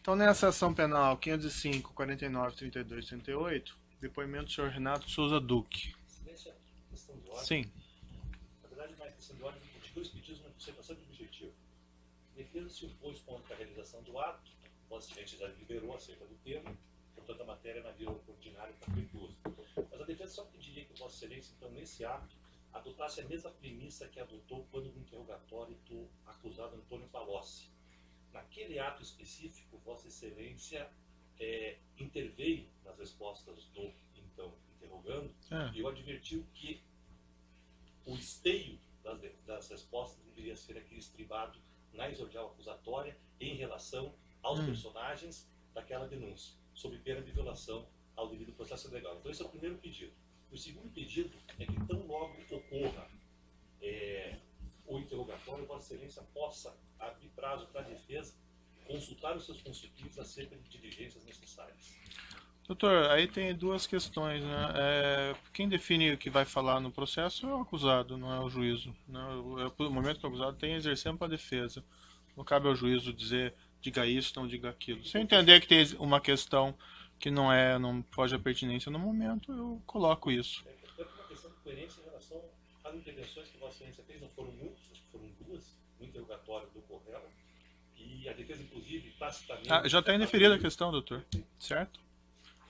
Então, nessa ação penal 505, 49, 32 e 38, depoimento do senhor Renato Souza Duque. Silêncio é questão de ordem. Sim. Na verdade, mais questão de ordem de dois pedidos, mas você bastante objetivo. A defesa se opôs contra a realização do ato, Vossa Excelência já liberou acerca do termo, portanto a matéria na via ordinária está feituosa. Mas a defesa só pediria que Vossa Excelência, então, nesse ato, adotasse a mesma premissa que adotou quando no interrogatório do acusado Antônio Palocci. Naquele ato específico, Vossa Excelência interveio nas respostas do então interrogando e eu advertiu que o esteio das respostas deveria ser aquele estribado na exordial acusatória em relação aos personagens daquela denúncia, sob pena de violação ao devido processo legal. Então esse é o primeiro pedido. O segundo pedido é que tão logo ocorra o interrogatório, Vossa Excelência possa abrir prazo para a defesa consultar os seus constituintes acerca de diligências necessárias. Doutor, aí tem duas questões, né? Quem define o que vai falar no processo é o acusado, não é o juízo. Né? O momento que o acusado tem exercendo para a defesa. Não cabe ao juízo dizer, diga isso, não diga aquilo. Se eu entender que tem uma questão que não pode a pertinência no momento, eu coloco isso. É uma questão de coerência em relação às intervenções que Vossa Excelência fez, não foram muitas, acho que foram duas, no interrogatório do Correio, e a defesa, inclusive, tacitamente... já está indeferida a questão, doutor, certo?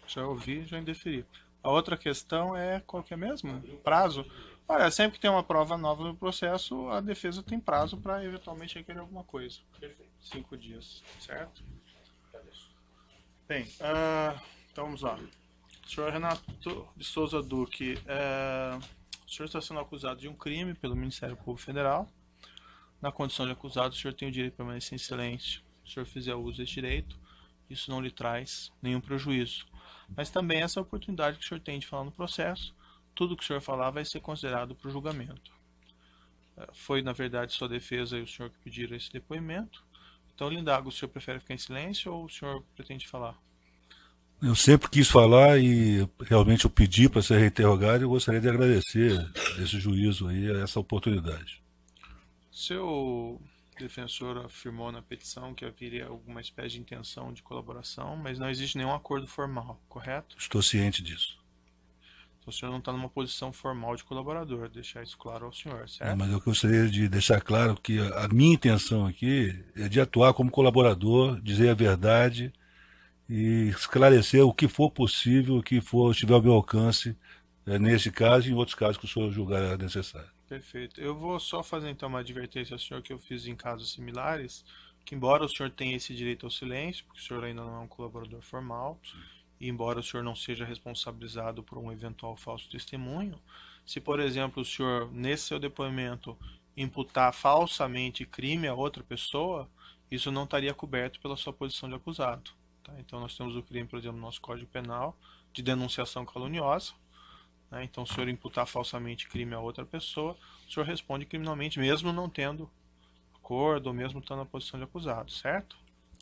Já ouvi, já indeferi. A outra questão é qual que é mesmo? Prazo? Olha, sempre que tem uma prova nova no processo, a defesa tem prazo para eventualmente requerer alguma coisa. Perfeito. 5 dias, certo? Agradeço. Bem, então vamos lá. Senhor Renato de Souza Duque, o senhor está sendo acusado de um crime pelo Ministério Público Federal. Na condição de acusado, o senhor tem o direito de permanecer em silêncio. Se o senhor fizer uso desse direito, isso não lhe traz nenhum prejuízo. Mas também essa oportunidade que o senhor tem de falar no processo, tudo que o senhor falar vai ser considerado para o julgamento. Foi, na verdade, sua defesa e o senhor que pediram esse depoimento. Então, lhe indago, o senhor prefere ficar em silêncio ou o senhor pretende falar? Eu sempre quis falar e realmente eu pedi para ser reinterrogado e eu gostaria de agradecer esse juízo aí, essa oportunidade. Seu defensor afirmou na petição que haveria alguma espécie de intenção de colaboração, mas não existe nenhum acordo formal, correto? Estou ciente disso. Então o senhor não está numa posição formal de colaborador, deixar isso claro ao senhor, certo? Mas eu gostaria de deixar claro que a minha intenção aqui é de atuar como colaborador, dizer a verdade e esclarecer o que for possível, o que for estiver ao meu alcance, neste caso e em outros casos que o senhor julgar necessário. Perfeito. Eu vou só fazer então uma advertência ao senhor que eu fiz em casos similares, que embora o senhor tenha esse direito ao silêncio, porque o senhor ainda não é um colaborador formal, e embora o senhor não seja responsabilizado por um eventual falso testemunho, se por exemplo o senhor, nesse seu depoimento, imputar falsamente crime a outra pessoa, isso não estaria coberto pela sua posição de acusado. Tá? Então nós temos o crime, por exemplo, no nosso Código Penal, de denunciação caluniosa. Então, se o senhor imputar falsamente crime a outra pessoa, o senhor responde criminalmente, mesmo não tendo acordo, ou mesmo estando na posição de acusado, certo?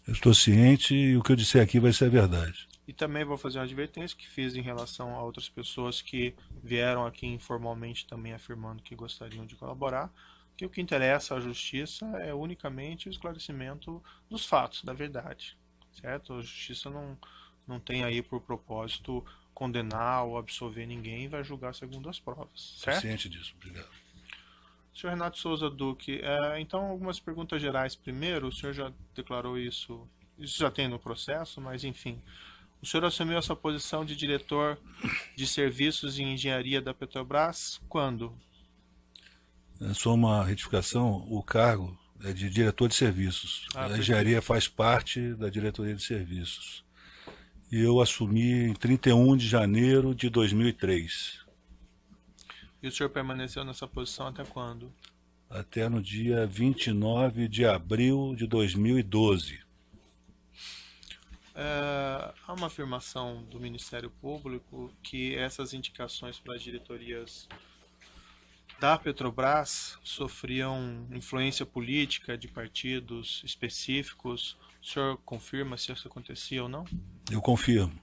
Eu estou ciente e o que eu disser aqui vai ser a verdade. E também vou fazer uma advertência que fiz em relação a outras pessoas que vieram aqui informalmente também afirmando que gostariam de colaborar, que o que interessa à justiça é unicamente o esclarecimento dos fatos, da verdade, certo? A justiça não tem aí por propósito condenar ou absolver ninguém e vai julgar segundo as provas, certo? Ciente disso, obrigado. Senhor Renato Souza Duque, então algumas perguntas gerais primeiro, o senhor já declarou isso já tem no processo, mas enfim. O senhor assumiu essa posição de diretor de serviços e engenharia da Petrobras quando? Só uma retificação, o cargo é de diretor de serviços. A engenharia faz parte da diretoria de serviços. E eu assumi em 31 de janeiro de 2003. E o senhor permaneceu nessa posição até quando? Até no dia 29 de abril de 2012. Há uma afirmação do Ministério Público que essas indicações para as diretorias da Petrobras sofriam influência política de partidos específicos. O senhor confirma se isso acontecia ou não? Eu confirmo.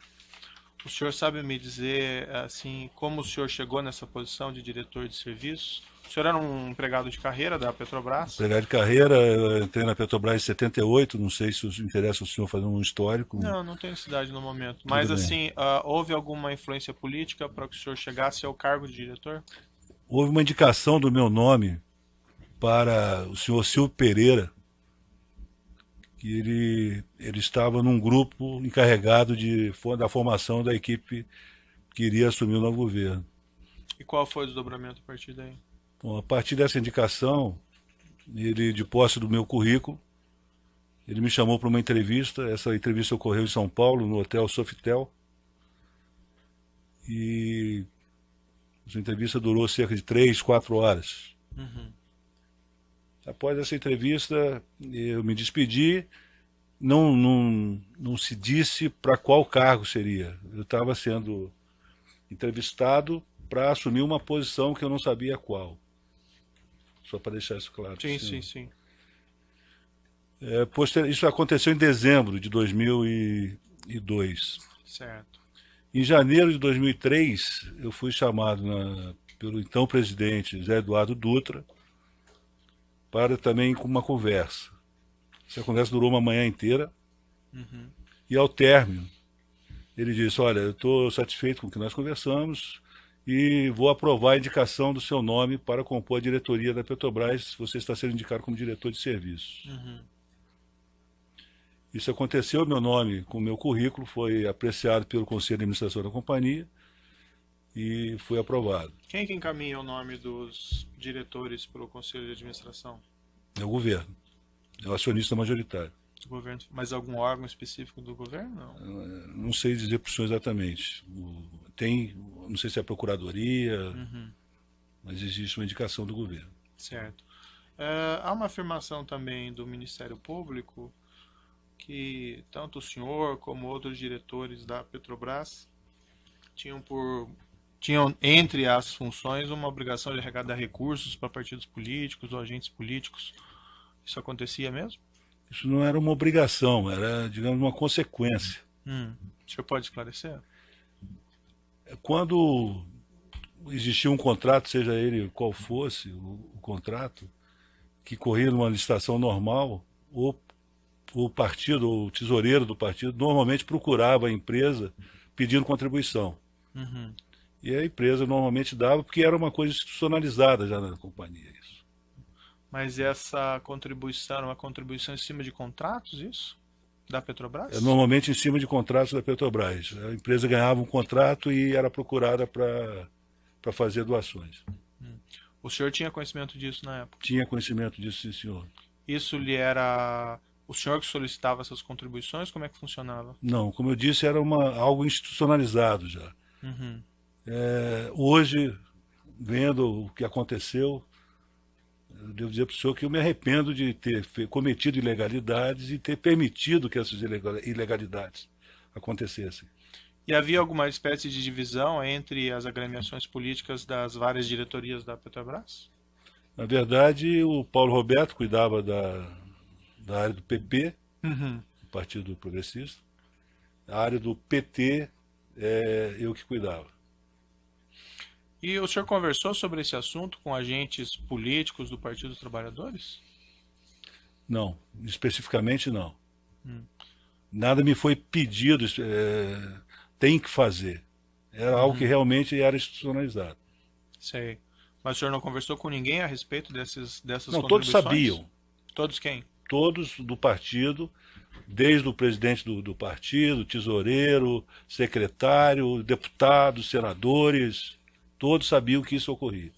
O senhor sabe me dizer assim como o senhor chegou nessa posição de diretor de serviços? O O senhor era um empregado de carreira da Petrobras? Empregado de carreira, eu entrei na Petrobras em 78, não sei se interessa o senhor fazer um histórico. Não, não tem necessidade no momento. Tudo Mas bem. assim, houve alguma influência política para que o senhor chegasse ao cargo de diretor? Houve uma indicação do meu nome para o senhor Silvio Pereira, que ele estava num grupo encarregado da formação da equipe que iria assumir o novo governo. E qual foi o desdobramento a partir daí? Bom, a partir dessa indicação, de posse do meu currículo, ele me chamou para uma entrevista. Essa entrevista ocorreu em São Paulo, no Hotel Sofitel. E essa entrevista durou cerca de 3, 4 horas. Uhum. Após essa entrevista, eu me despedi. Não se disse para qual cargo seria. Eu estava sendo entrevistado para assumir uma posição que eu não sabia qual. Só para deixar isso claro. Sim. Isso aconteceu em dezembro de 2002. Certo. Em janeiro de 2003, eu fui chamado pelo então presidente Zé Eduardo Dutra para também com uma conversa. Essa conversa durou uma manhã inteira. Uhum. E ao término, ele disse: olha, eu estou satisfeito com o que nós conversamos e vou aprovar a indicação do seu nome para compor a diretoria da Petrobras. Você está sendo indicado como diretor de serviços. Uhum. Isso aconteceu, meu nome com o meu currículo foi apreciado pelo Conselho de Administração da companhia e foi aprovado. Quem que encaminha o nome dos diretores para o Conselho de Administração? É o governo, é o acionista majoritário. Do governo? Mas algum órgão específico do governo? Não. Não sei dizer para o senhor exatamente. Não sei se é a Procuradoria, mas existe uma indicação do governo. Certo. Há uma afirmação também do Ministério Público que tanto o senhor como outros diretores da Petrobras tinham entre as funções uma obrigação de arrecadar recursos para partidos políticos ou agentes políticos. Isso acontecia mesmo? Isso não era uma obrigação, era, digamos, uma consequência. O senhor pode esclarecer? Quando existia um contrato, seja ele qual fosse o contrato, que corria numa licitação normal, o partido, ou o tesoureiro do partido, normalmente procurava a empresa pedindo contribuição. Uhum. E a empresa normalmente dava, porque era uma coisa institucionalizada já na companhia. Isso. Mas essa contribuição era uma contribuição em cima de contratos, isso? Da Petrobras? Normalmente em cima de contratos da Petrobras. A empresa ganhava um contrato e era procurada para fazer doações. O senhor tinha conhecimento disso na época? Tinha conhecimento disso, sim, senhor. Isso lhe era o senhor que solicitava essas contribuições? Como é que funcionava? Não, como eu disse, era algo institucionalizado já. Uhum. Hoje, vendo o que aconteceu, eu devo dizer para o senhor que eu me arrependo de ter cometido ilegalidades e ter permitido que essas ilegalidades acontecessem. E havia alguma espécie de divisão entre as agremiações políticas das várias diretorias da Petrobras? Na verdade, o Paulo Roberto cuidava da área do PP, Partido Progressista. A área do PT, eu que cuidava. E o senhor conversou sobre esse assunto com agentes políticos do Partido dos Trabalhadores? Não, especificamente não. Nada me foi pedido, tem que fazer. Era algo que realmente era institucionalizado. Sei. Mas o senhor não conversou com ninguém a respeito dessas Não, todos contribuições? sabiam. Todos quem? Todos do partido, desde o presidente do partido, tesoureiro, secretário, deputados, senadores, todos sabiam que isso ocorria.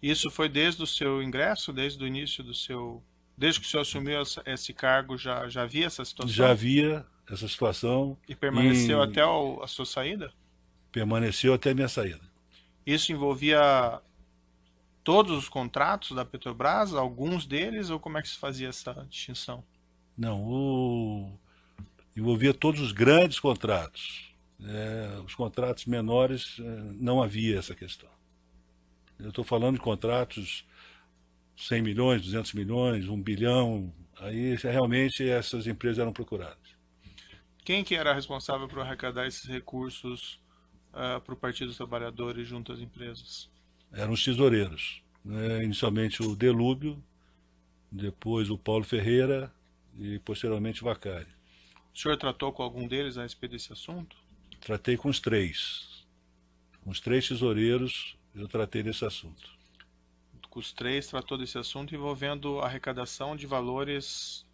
Isso foi desde o seu ingresso, desde o início do seu... Desde que o senhor assumiu esse cargo, já havia essa situação? Já havia essa situação. E permaneceu até a sua saída? Permaneceu até a minha saída. Isso envolvia todos os contratos da Petrobras, alguns deles, ou como é que se fazia essa distinção? Não, envolvia todos os grandes contratos. Os contratos menores, não havia essa questão. Eu estou falando de contratos 100 milhões, 200 milhões, 1 bilhão, aí realmente essas empresas eram procuradas. Quem que era responsável por arrecadar esses recursos para o Partido dos Trabalhadores junto às empresas? eram os tesoureiros, né? Inicialmente o Delúbio, depois o Paulo Ferreira e posteriormente o Vacari. O senhor tratou com algum deles a respeito desse assunto? Tratei com os três. Com os três tesoureiros eu tratei desse assunto. Com os três tratou desse assunto envolvendo a arrecadação de valores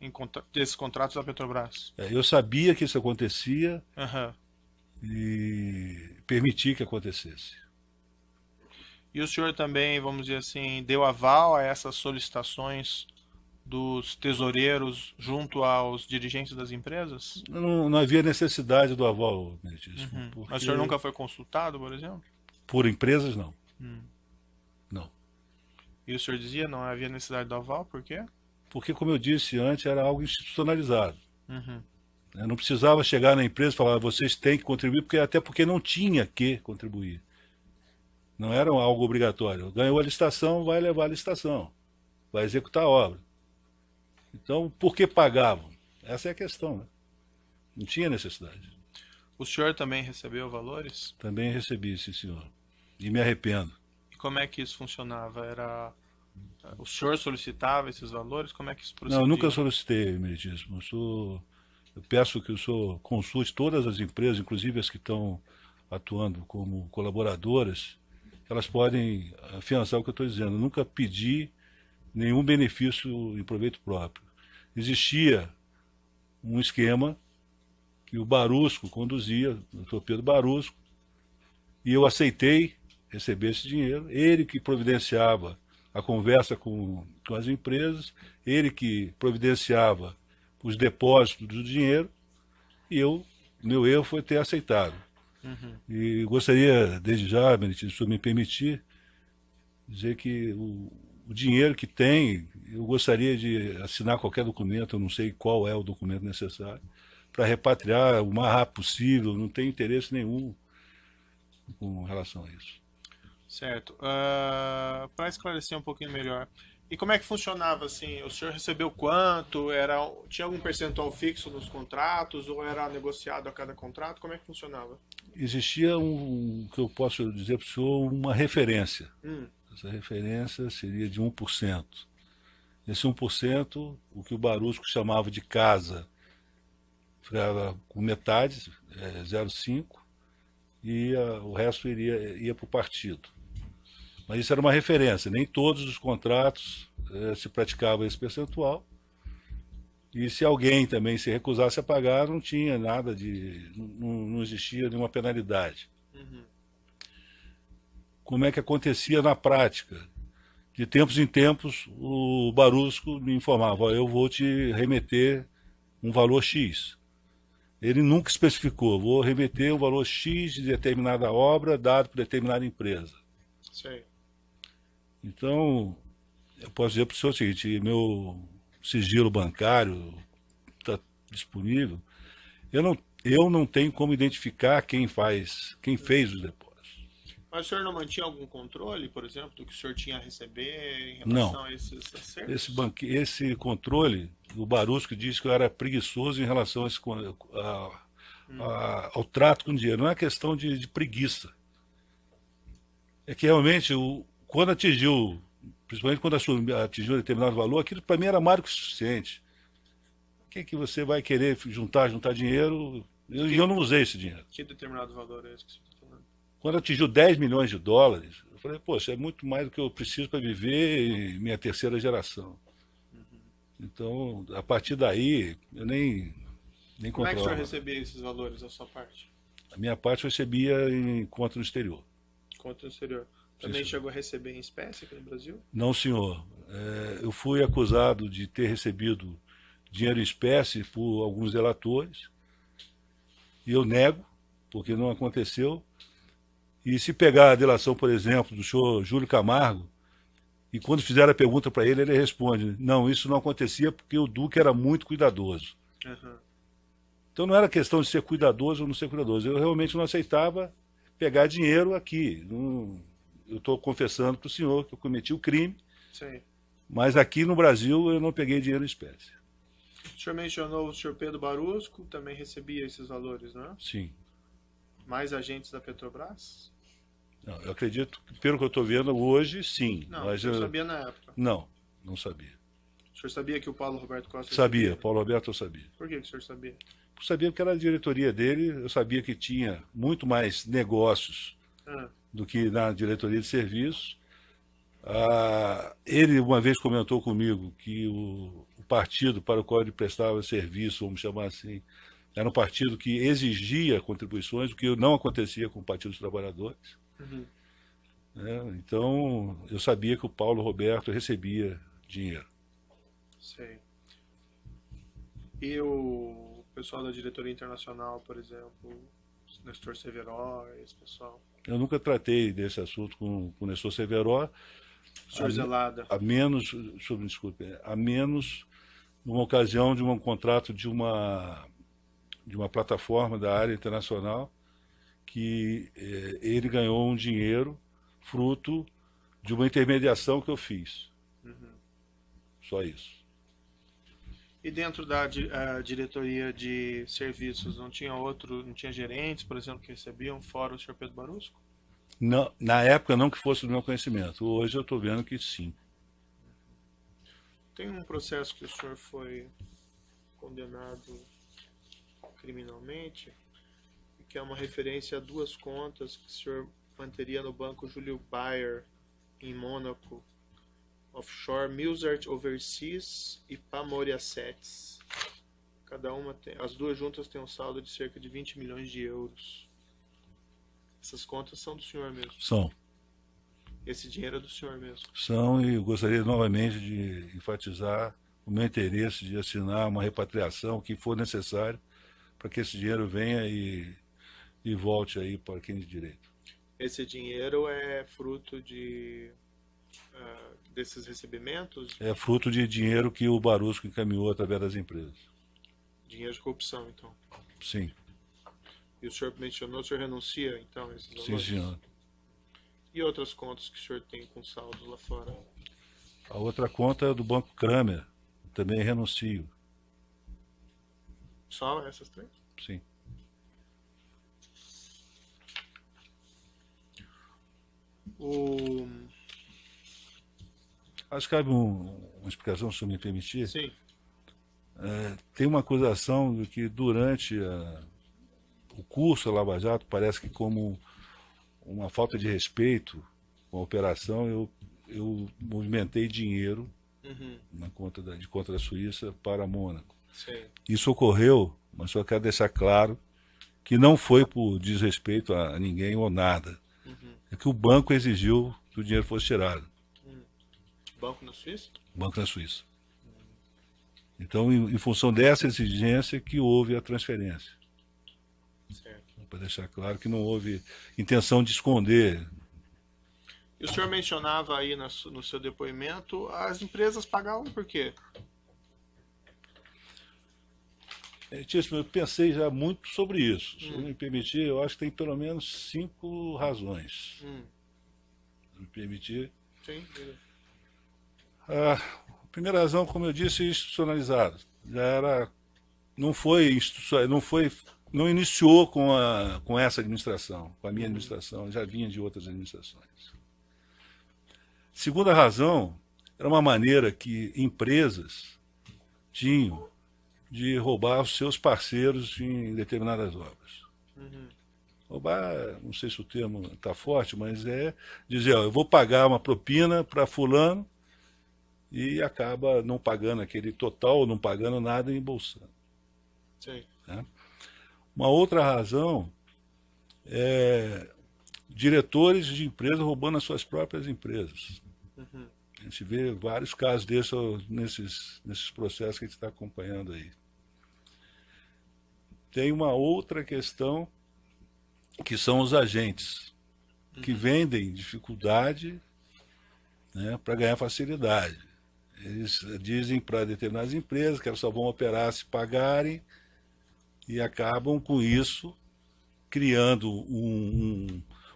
desses contratos da Petrobras. Eu sabia que isso acontecia Aham. e permiti que acontecesse. E o senhor também, vamos dizer assim, deu aval a essas solicitações dos tesoureiros junto aos dirigentes das empresas? Não havia necessidade do aval, meritíssimo, porque Mas o senhor nunca foi consultado, por exemplo? por empresas não. Hum. Não. E o senhor dizia não havia necessidade do aval, por quê? Porque, como eu disse antes, era algo institucionalizado. Uhum. Eu não precisava chegar na empresa e falar, vocês têm que contribuir, até porque não tinha que contribuir. Não era algo obrigatório. Ganhou a licitação, vai levar a licitação. Vai executar a obra. Então, por que pagavam? Essa é a questão, né? Não tinha necessidade. O senhor também recebeu valores? Também recebi, sim, senhor. E me arrependo. E como é que isso funcionava? O senhor solicitava esses valores? Como é que isso procedia? Não, eu nunca solicitei, meritíssimo. Eu peço que o senhor consulte todas as empresas, inclusive as que estão atuando como colaboradoras, elas podem afiançar o que eu estou dizendo. Eu nunca pedi nenhum benefício em proveito próprio. Existia um esquema que o Barusco conduzia, o doutor Pedro Barusco, e eu aceitei receber esse dinheiro. Ele que providenciava a conversa com as empresas, ele que providenciava os depósitos do dinheiro, e meu erro foi ter aceitado. Uhum. E gostaria, desde já, se o senhor me permitir, dizer que o dinheiro que tem, eu gostaria de assinar qualquer documento, eu não sei qual é o documento necessário, para repatriar o mais rápido possível, não tenho interesse nenhum com relação a isso. Certo. Para esclarecer um pouquinho melhor, e como é que funcionava assim? O senhor recebeu quanto? Tinha algum percentual fixo nos contratos ou era negociado a cada contrato? Como é que funcionava? Existia que eu posso dizer para o senhor, uma referência. Essa referência seria de 1%. Esse 1%, o que o Barusco chamava de casa, ficava com metade, 0,5%, e o resto ia para o partido. Mas isso era uma referência, nem todos os contratos se praticava esse percentual. E se alguém também se recusasse a pagar, não tinha nada não existia nenhuma penalidade. Uhum. Como é que acontecia na prática? De tempos em tempos, o Barusco me informava, eu vou te remeter um valor X. Ele nunca especificou, vou remeter um valor X de determinada obra dado por determinada empresa. Sei. Então, eu posso dizer para o senhor o seguinte, meu sigilo bancário está disponível, eu não tenho como identificar quem fez os depósitos. Mas o senhor não mantinha algum controle, por exemplo, do que o senhor tinha a receber em relação a esses acertos? Esse controle, o Barusco diz que eu era preguiçoso em relação ao trato com o dinheiro. Não é questão de preguiça. É que realmente, quando atingiu, principalmente quando atingiu um determinado valor, aquilo para mim era mais do que suficiente. O que você vai querer juntar dinheiro? Eu não usei esse dinheiro. Que determinado valor é esse que você está falando? Quando atingiu 10 milhões de dólares, eu falei, poxa, é muito mais do que eu preciso para viver em minha terceira geração. Uhum. Então, a partir daí, eu nem Como controlava. é que o senhor recebia esses valores da sua parte? A minha parte eu recebia em conta no exterior. Conta no exterior. Também chegou a receber em espécie aqui no Brasil? Não, senhor. Eu fui acusado de ter recebido dinheiro em espécie por alguns delatores, e eu nego, porque não aconteceu. E se pegar a delação, por exemplo, do senhor Júlio Camargo, e quando fizeram a pergunta para ele responde, não, isso não acontecia porque o Duque era muito cuidadoso. Uhum. Então não era questão de ser cuidadoso ou não ser cuidadoso, eu realmente não aceitava pegar dinheiro aqui. Eu estou confessando para o senhor que eu cometi o crime, Sim. mas aqui no Brasil eu não peguei dinheiro em espécie. O senhor mencionou o senhor Pedro Barusco, também recebia esses valores, não é? Sim. Mais agentes da Petrobras? Não, eu acredito, que, pelo que eu estou vendo hoje, sim. Não, Mas o senhor eu, sabia na época. não sabia. O senhor sabia que o Paulo Roberto Costa Sabia, recebia? Paulo Roberto eu sabia. Por que o senhor sabia? Eu sabia que era a diretoria dele, eu sabia que tinha muito mais negócios Ah, do que na diretoria de serviços. Ele uma vez comentou comigo que o partido para o qual ele prestava serviço, vamos chamar assim, era um partido que exigia contribuições, o que não acontecia com o Partido dos Trabalhadores. uhum, Né? Então, eu sabia que o Paulo Roberto recebia dinheiro. sei. E o pessoal da diretoria internacional, por exemplo, o Nestor Severo, esse pessoal. Eu nunca tratei desse assunto com o Nestor Severo, O senhor Zelada. a menos, desculpe, a menos numa ocasião de um contrato de uma plataforma da área internacional que ele ganhou um dinheiro fruto de uma intermediação que eu fiz. Uhum. Só isso. E dentro da diretoria de serviços, não tinha gerentes, por exemplo, que recebiam fora o senhor Pedro Barusco? Não, na época não que fosse do meu conhecimento. Hoje eu estou vendo que sim. Tem um processo que o senhor foi condenado criminalmente, que é uma referência a duas contas que o senhor manteria no banco Júlio Bayer, em Mônaco, offshore Milsart Overseas e Pamori Assets. Cada uma tem, as duas juntas têm um saldo de cerca de 20 milhões de euros. Essas contas são do senhor mesmo. São. Esse dinheiro é do senhor mesmo. São, e eu gostaria novamente de enfatizar o meu interesse de assinar uma repatriação, o que for necessário, para que esse dinheiro venha e volte aí para quem de direito. Esse dinheiro é fruto desses recebimentos? É fruto de dinheiro que o Barusco encaminhou através das empresas. Dinheiro de corrupção, então. Sim, E o senhor mencionou, o senhor renuncia, então, a esses sim, valores? senhor. E outras contas que o senhor tem com saldos lá fora? A outra conta é do Banco Kramer, também renuncio. Só essas três? Sim. O... Acho que cabe uma explicação, se eu me permitir. Sim. Tem uma acusação de que durante o curso da Lava Jato, parece que como uma falta de respeito com a operação, eu movimentei dinheiro Uhum. na conta de conta da Suíça para Mônaco. Sim. Isso ocorreu, mas só quero deixar claro que não foi por desrespeito a ninguém ou nada. Uhum. É que o banco exigiu que o dinheiro fosse tirado. Banco na Suíça? Banco da Suíça. Então, em função dessa exigência que houve a transferência. Certo. Para deixar claro que não houve intenção de esconder. E o senhor mencionava aí no seu depoimento, as empresas pagavam por quê? Eu pensei já muito sobre isso. Se me permitir, eu acho que tem pelo menos 5 razões. Se me permitir. Sim. A primeira razão, como eu disse, institucionalizada. Já era, não iniciou com essa administração, com a minha administração, já vinha de outras administrações. Segunda razão, era uma maneira que empresas tinham de roubar os seus parceiros em determinadas obras. Roubar, não sei se o termo está forte, mas é dizer, ó, eu vou pagar uma propina para fulano e acaba não pagando aquele total, não pagando nada e embolsando. Sim. Né? Uma outra razão é diretores de empresas roubando as suas próprias empresas. A gente vê vários casos desses nesses processos que a gente está acompanhando aí. Tem uma outra questão, que são os agentes, que vendem dificuldade, né, para ganhar facilidade. Eles dizem para determinadas empresas que elas só vão operar se pagarem e acabam com isso criando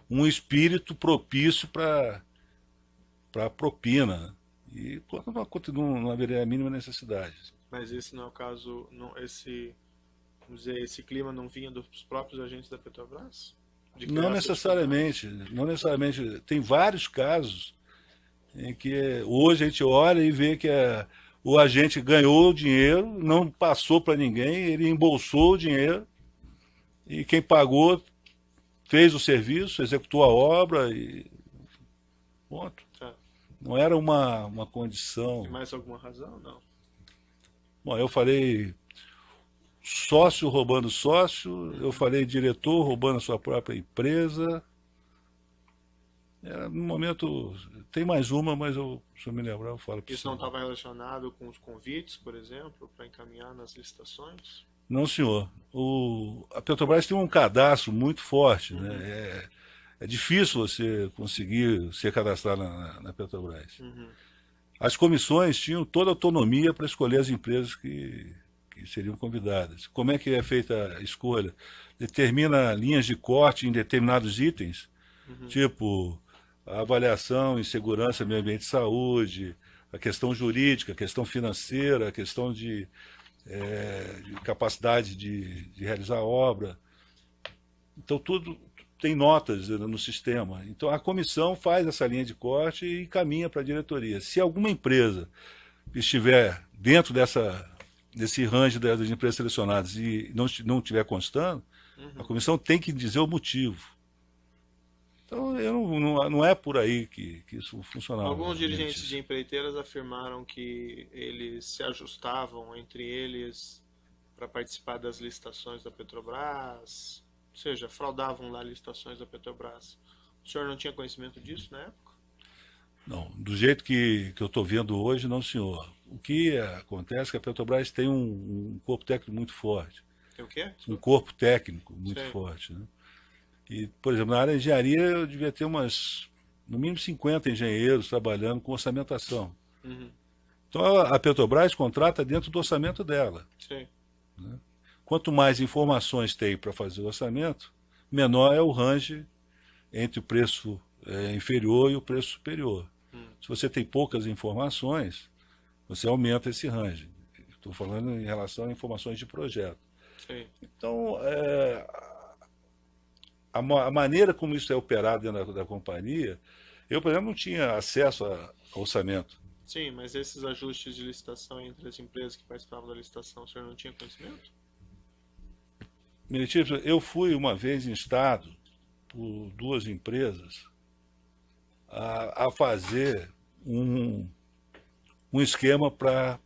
um espírito propício para propina. E não haveria a mínima necessidade. Mas esse não é o caso, não, vamos dizer, esse clima não vinha dos próprios agentes da Petrobras? de Não criar necessariamente, não necessariamente. Tem vários casos em que hoje a gente olha e vê que o agente ganhou o dinheiro, não passou para ninguém, ele embolsou o dinheiro e quem pagou fez o serviço, executou a obra e ponto. Tá. Não era uma condição. Tem mais alguma razão? Não. Bom, eu falei sócio roubando sócio, eu falei diretor roubando a sua própria empresa. No momento, tem mais uma, mas se eu me lembrar, eu falo para Isso não estava relacionado com os convites, por exemplo, para encaminhar nas licitações? Não, senhor. A Petrobras tem um cadastro muito forte, né? É difícil você conseguir ser cadastrado na Petrobras. As comissões tinham toda a autonomia para escolher as empresas que seriam convidadas. Como é que é feita a escolha? Determina linhas de corte em determinados itens, tipo a avaliação em segurança, meio ambiente e saúde, a questão jurídica, a questão financeira, a questão de capacidade de realizar a obra. Então, tudo tem notas no sistema. Então, a comissão faz essa linha de corte e caminha para a diretoria. Se alguma empresa estiver dentro desse range das empresas selecionadas e não estiver constando, a comissão tem que dizer o motivo. Então, não é por aí que isso funcionava. Alguns dirigentes de empreiteiras afirmaram que eles se ajustavam entre eles para participar das licitações da Petrobras, ou seja, fraudavam lá licitações da Petrobras. O senhor não tinha conhecimento disso na época? Não, do jeito que eu estou vendo hoje, não, senhor. O que acontece é que a Petrobras tem um corpo técnico muito forte. Tem o quê? Um corpo técnico muito Sei. forte, né? E, por exemplo, na área de engenharia eu devia ter no mínimo 50 engenheiros trabalhando com orçamentação. Então a Petrobras contrata dentro do orçamento dela. Sei. Quanto mais informações tem para fazer o orçamento, menor é o range entre o preço inferior e o preço superior. Se você tem poucas informações, você aumenta esse range. Estou falando em relação a informações de projeto. Sei. Então, a maneira como isso é operado dentro da companhia, eu, por exemplo, não tinha acesso ao orçamento. Sim, mas esses ajustes de licitação entre as empresas que participavam da licitação, o senhor não tinha conhecimento? Meritíssimo, eu fui uma vez instado por duas empresas a fazer um esquema para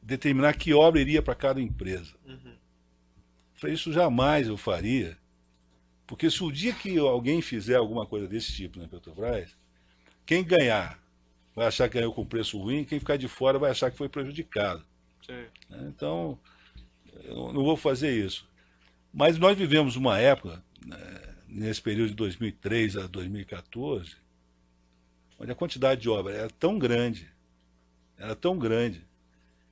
determinar que obra iria para cada empresa. Falei, isso jamais eu faria, porque se o dia que alguém fizer alguma coisa desse tipo na Petrobras, quem ganhar vai achar que ganhou com preço ruim, quem ficar de fora vai achar que foi prejudicado. Sei. Então, eu não vou fazer isso. Mas nós vivemos uma época, nesse período de 2003 a 2014, onde a quantidade de obra era tão grande,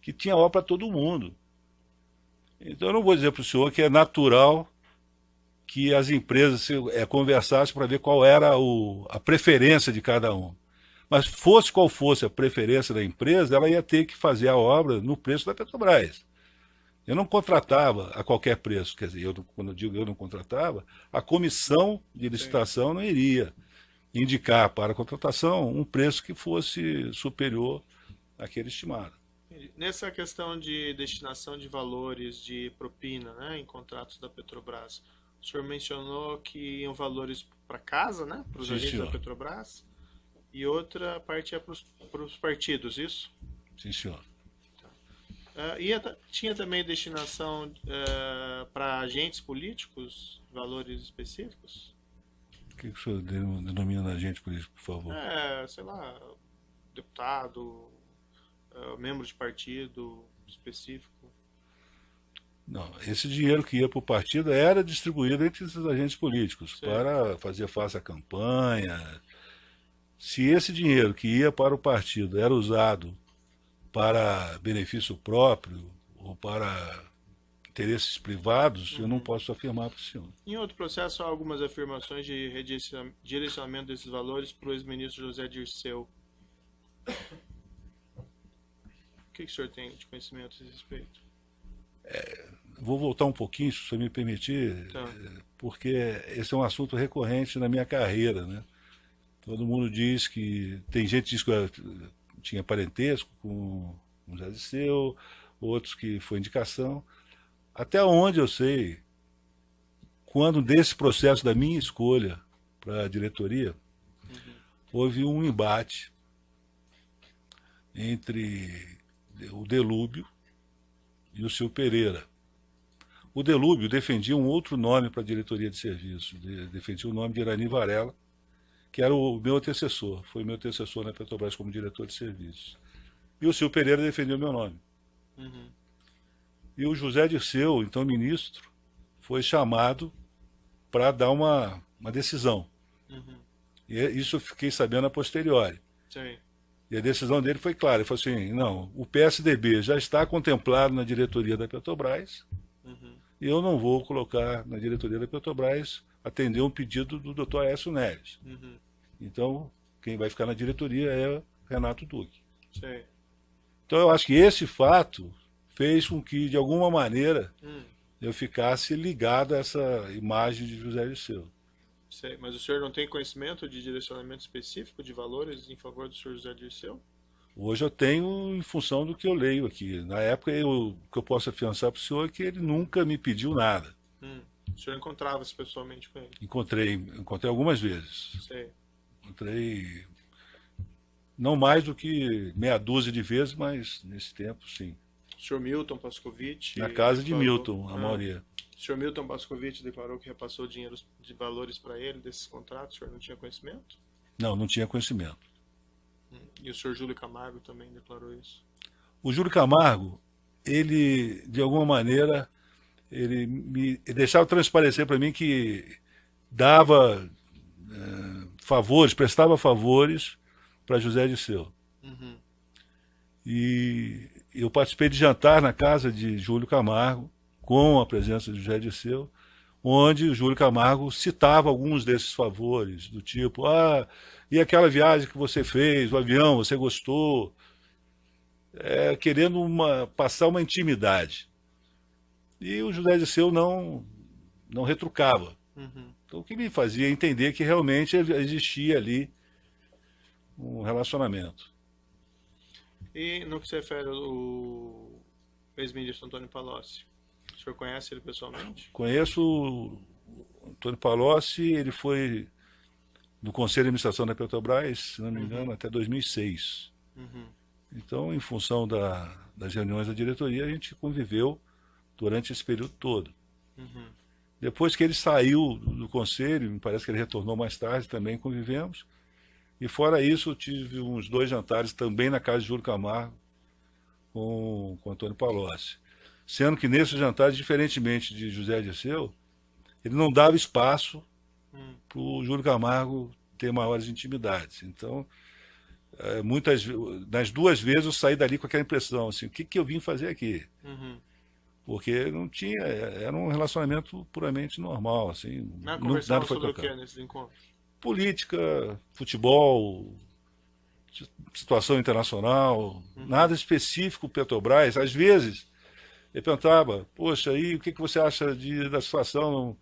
que tinha obra para todo mundo. Então eu não vou dizer para o senhor que é natural que as empresas conversassem para ver qual era a preferência de cada um. Mas fosse qual fosse a preferência da empresa, ela ia ter que fazer a obra no preço da Petrobras. Eu não contratava a qualquer preço, quer dizer, quando eu digo eu não contratava, a comissão de licitação não iria indicar para a contratação um preço que fosse superior àquele estimado. Nessa questão de destinação de valores de propina, né, em contratos da Petrobras, o senhor mencionou que iam valores para casa, né, para os Sim, agentes senhor. da Petrobras, e outra parte é para os partidos, isso? Sim, senhor. Tinha também destinação para agentes políticos, valores específicos? O que o senhor denomina agente político, por favor? Sei lá, deputado, membro de partido específico. Não, esse dinheiro que ia para o partido era distribuído entre esses agentes políticos para fazer face à campanha. Se esse dinheiro que ia para o partido era usado para benefício próprio ou para interesses privados, eu não posso afirmar para o senhor. Em outro processo, há algumas afirmações de direcionamento desses valores para o ex-ministro José Dirceu. O que o senhor tem de conhecimento a esse respeito? Vou voltar um pouquinho, se o senhor me permitir, Tá. porque esse é um assunto recorrente na minha carreira, né? Todo mundo diz que... Tem gente que diz que eu tinha parentesco com o José Dirceu, outros que foi indicação. Até onde eu sei, quando desse processo da minha escolha para a diretoria, houve um embate entre o Delúbio e o Silvio Pereira. O Delúbio defendia um outro nome para a diretoria de serviço, defendia o nome de Irani Varela, que era o meu antecessor, foi meu antecessor na Petrobras como diretor de serviço. E o Silvio Pereira defendeu o meu nome. E o José Dirceu, então ministro, foi chamado para dar uma decisão. E isso eu fiquei sabendo a posteriori. Sim. E a decisão dele foi clara, ele falou assim, não, o PSDB já está contemplado na diretoria da Petrobras, e eu não vou colocar na diretoria da Petrobras atender um pedido do Dr. Aécio Neves. Então, quem vai ficar na diretoria é Renato Duque. Sim. Então, eu acho que esse fato fez com que, de alguma maneira, eu ficasse ligado a essa imagem de José Dirceu. Sei, mas o senhor não tem conhecimento de direcionamento específico de valores em favor do senhor José Dirceu? Hoje eu tenho em função do que eu leio aqui. Na época, o que eu posso afiançar para o senhor é que ele nunca me pediu nada. O senhor encontrava-se pessoalmente com ele? Encontrei algumas vezes. Sei. Encontrei não mais do que meia dúzia de vezes, mas nesse tempo, sim. O senhor Milton Pascovitch... Na casa de declarou... Milton, a maioria. O senhor Milton Pascovitch declarou que repassou dinheiro de valores para ele desses contratos, o senhor não tinha conhecimento? Não, não tinha conhecimento. E o senhor Júlio Camargo também declarou isso? O Júlio Camargo, ele, de alguma maneira, ele deixava transparecer para mim que dava favores, prestava favores para José Dirceu. E eu participei de jantar na casa de Júlio Camargo, com a presença de José Dirceu, onde o Júlio Camargo citava alguns desses favores, do tipo, e aquela viagem que você fez, o avião, você gostou, querendo passar uma intimidade. E o José Dirceu não retrucava. Então, o que me fazia entender que realmente existia ali um relacionamento. E no que se refere ao ex-ministro Antônio Palocci, o senhor conhece ele pessoalmente? Conheço o Antônio Palocci, ele foi do Conselho de Administração da Petrobras, se não me engano, até 2006. Então, em função das reuniões da diretoria, a gente conviveu durante esse período todo. Depois que ele saiu do Conselho, me parece que ele retornou mais tarde, também convivemos. E fora isso, eu tive uns 2 jantares também na casa de Júlio Camargo com Antônio Palocci. Sendo que nesses jantares, diferentemente de José Dirceu, ele não dava espaço para o Júlio Camargo ter maiores intimidades. Então, nas 2 vezes eu saí dali com aquela impressão, assim, o que eu vim fazer aqui? Porque não tinha, era um relacionamento puramente normal, assim. Conversava sobre o que nesses encontros? Política, futebol, situação internacional, nada específico Petrobras. Às vezes, ele perguntava, poxa, aí o que você acha da situação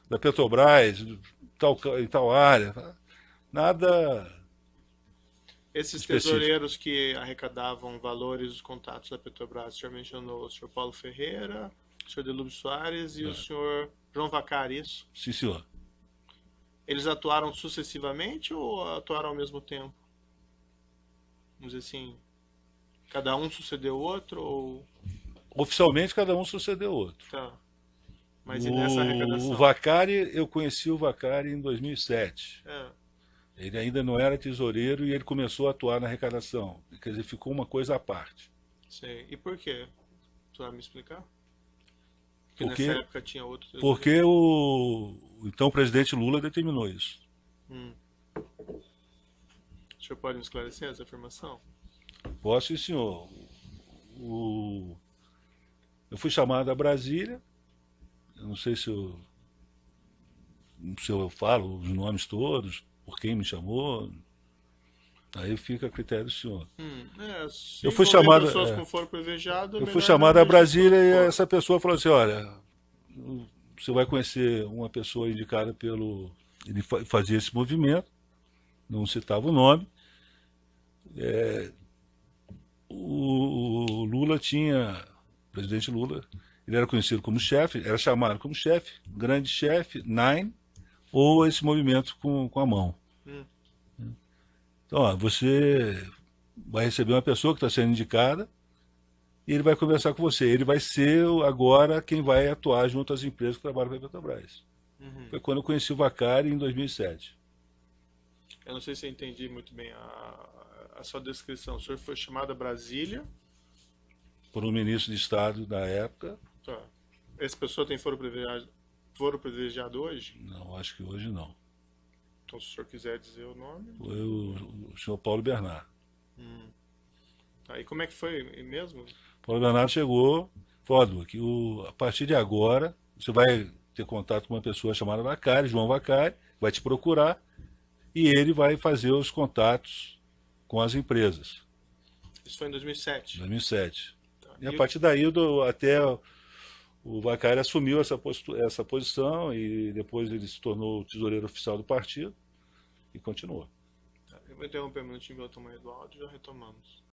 da Petrobras, em tal área? Nada. Esses específico. Tesoureiros que arrecadavam valores dos contatos da Petrobras, o senhor mencionou o senhor Paulo Ferreira, o senhor Delúbio Soares e o senhor João Vacari, isso? Sim, senhor. Eles atuaram sucessivamente ou atuaram ao mesmo tempo? Vamos dizer assim, cada um sucedeu o outro ou... Oficialmente, cada um sucedeu o outro. Tá. Mas e nessa arrecadação? O Vacari, eu conheci o Vacari em 2007. Ele ainda não era tesoureiro e ele começou a atuar na arrecadação. Quer dizer, ficou uma coisa à parte. Sei. E por quê? Tu vai me explicar? Porque nessa época tinha outro tesoureiro. Porque o então presidente Lula determinou isso. O senhor pode me esclarecer essa afirmação? Posso, sim, senhor. Eu fui chamado a Brasília, eu não sei se eu falo os nomes todos, por quem me chamou, aí fica a critério do senhor. Se eu fui chamado, pessoas com foro privilegiado, eu fui chamado a Brasília e essa pessoa falou assim, olha, você vai conhecer uma pessoa indicada pelo... Ele fazia esse movimento, não citava o nome. O Lula tinha... O presidente Lula, ele era conhecido como chefe, era chamado como chefe, grande chefe, Nine, ou esse movimento com a mão. Então, ó, você vai receber uma pessoa que está sendo indicada e ele vai conversar com você. Ele vai ser agora quem vai atuar junto às empresas que trabalham com a Petrobras. Foi quando eu conheci o Vacari em 2007. Eu não sei se eu entendi muito bem a sua descrição. O senhor foi chamado a Brasília. Por um ministro de Estado da época. Tá. Essa pessoa tem foro privilegiado hoje? Não, acho que hoje não. Então, se o senhor quiser dizer o nome. Foi o senhor Paulo Bernard. Tá. E como é que foi mesmo? Paulo Bernardo chegou, falou que a partir de agora você vai ter contato com uma pessoa chamada Vacari, João Vacari, vai te procurar e ele vai fazer os contatos com as empresas. Isso foi em 2007? 2007. Tá. E a partir daí até o Vacari assumiu essa posição e depois ele se tornou o tesoureiro oficial do partido e continuou. Tá. Eu vou interromper um minutinho pelo tamanho do áudio e já retomamos.